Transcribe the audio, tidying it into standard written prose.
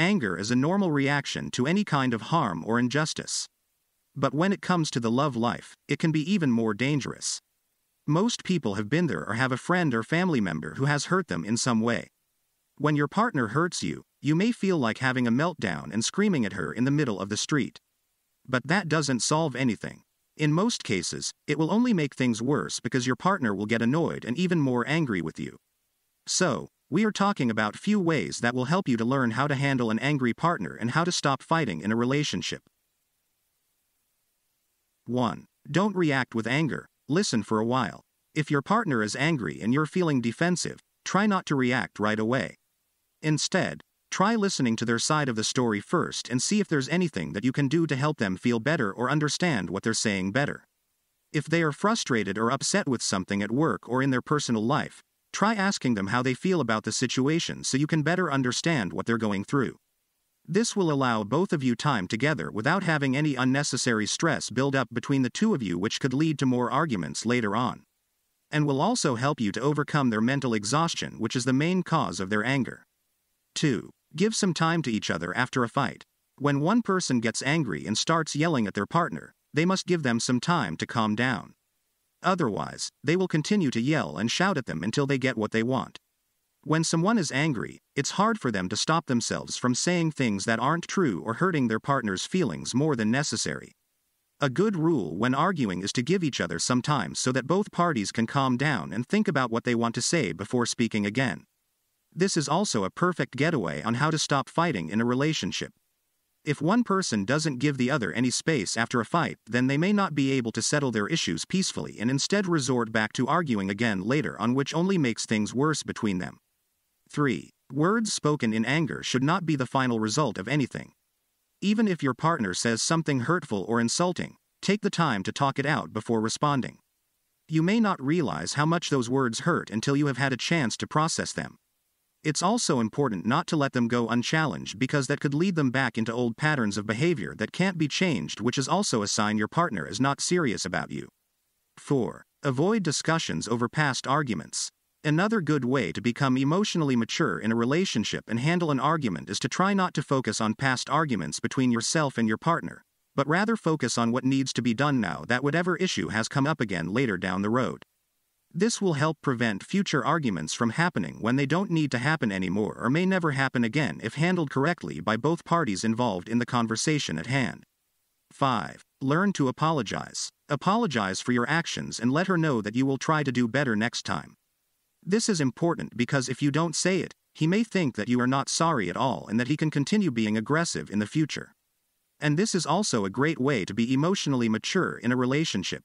anger is a normal reaction to any kind of harm or injustice. But when it comes to the love life, it can be even more dangerous. Most people have been there or have a friend or family member who has hurt them in some way. When your partner hurts you, you may feel like having a meltdown and screaming at her in the middle of the street. But that doesn't solve anything. In most cases, it will only make things worse because your partner will get annoyed and even more angry with you. So, we are talking about few ways that will help you to learn how to handle an angry partner and how to stop fighting in a relationship. 1. Don't react with anger. Listen for a while. If your partner is angry and you're feeling defensive, try not to react right away. Instead, try listening to their side of the story first and see if there's anything that you can do to help them feel better or understand what they're saying better. If they are frustrated or upset with something at work or in their personal life, try asking them how they feel about the situation so you can better understand what they're going through. This will allow both of you time together without having any unnecessary stress build up between the two of you, which could lead to more arguments later on. And will also help you to overcome their mental exhaustion, which is the main cause of their anger. 2. Give some time to each other after a fight. When one person gets angry and starts yelling at their partner, they must give them some time to calm down. Otherwise, they will continue to yell and shout at them until they get what they want. When someone is angry, it's hard for them to stop themselves from saying things that aren't true or hurting their partner's feelings more than necessary. A good rule when arguing is to give each other some time so that both parties can calm down and think about what they want to say before speaking again. This is also a perfect getaway on how to stop fighting in a relationship. If one person doesn't give the other any space after a fight, then they may not be able to settle their issues peacefully and instead resort back to arguing again later on, which only makes things worse between them. 3. Words spoken in anger should not be the final result of anything. Even if your partner says something hurtful or insulting, take the time to talk it out before responding. You may not realize how much those words hurt until you have had a chance to process them. It's also important not to let them go unchallenged because that could lead them back into old patterns of behavior that can't be changed, which is also a sign your partner is not serious about you. 4. Avoid discussions over past arguments. Another good way to become emotionally mature in a relationship and handle an argument is to try not to focus on past arguments between yourself and your partner, but rather focus on what needs to be done now that whatever issue has come up again later down the road. This will help prevent future arguments from happening when they don't need to happen anymore or may never happen again if handled correctly by both parties involved in the conversation at hand. 5. Learn to apologize. Apologize for your actions and let her know that you will try to do better next time. This is important because if you don't say it, he may think that you are not sorry at all and that he can continue being aggressive in the future. And this is also a great way to be emotionally mature in a relationship.